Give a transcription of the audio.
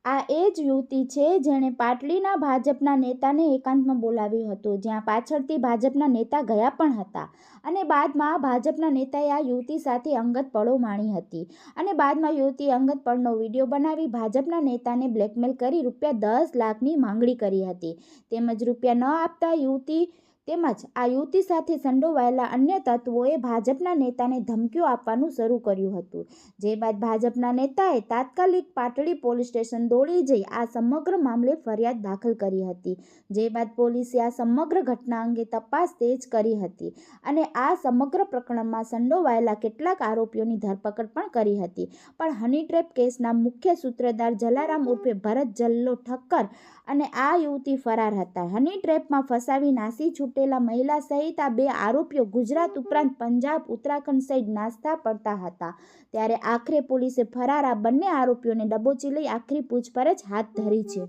આ એ જ યુવતી છે જેણે પાટડીના ભાજપના નેતાને એકાંતમાં બોલાવ્યો હતો, જ્યાં પાછળથી ભાજપના નેતા ગયા પણ હતા અને બાદમાં ભાજપના નેતાએ આ યુવતી સાથે અંગત પળો માણી હતી અને બાદમાં યુવતીએ અંગત પળનો વિડીયો બનાવી ભાજપના નેતાને બ્લેકમેલ કરી ₹10 લાખની માંગણી કરી હતી. તેમજ રૂપિયા ન આપતા તેમજ આ યુવતી સાથે સંડોવાયેલા અન્ય તત્વોએ ભાજપના નેતાને ધમકીઓ આપવાનું શરૂ કર્યું હતું. જે બાદ ભાજપના નેતાએ તાત્કાલિક પાટડી પોલીસ સ્ટેશન દોડી જઈ આ સમગ્ર મામલે ફરિયાદ દાખલ કરી હતી. જે બાદ પોલીસે આ સમગ્ર ઘટના અંગે તપાસ તેજ કરી હતી અને આ સમગ્ર પ્રકરણમાં સંડોવાયેલા કેટલાક આરોપીઓની ધરપકડ પણ કરી હતી. પણ હની ટ્રેપ કેસના મુખ્ય સૂત્રધાર જલારામ ઉર્ફે ભરત જલ્લો ઠક્કર અને આ યુવતી ફરાર હતા. હની ટ્રેપમાં ફસાવી નાસી છૂટેલા મહિલા સહિત આ 2 આરોપીઓ ગુજરાત ઉપરાંત પંજાબ, ઉત્તરાખંડ સહિત નાસતા પડતા હતા. ત્યારે આખરે પોલીસે ફરાર આ બંને આરોપીઓને દબોચી લઈ આખરી પૂછપરછ હાથ ધરી છે.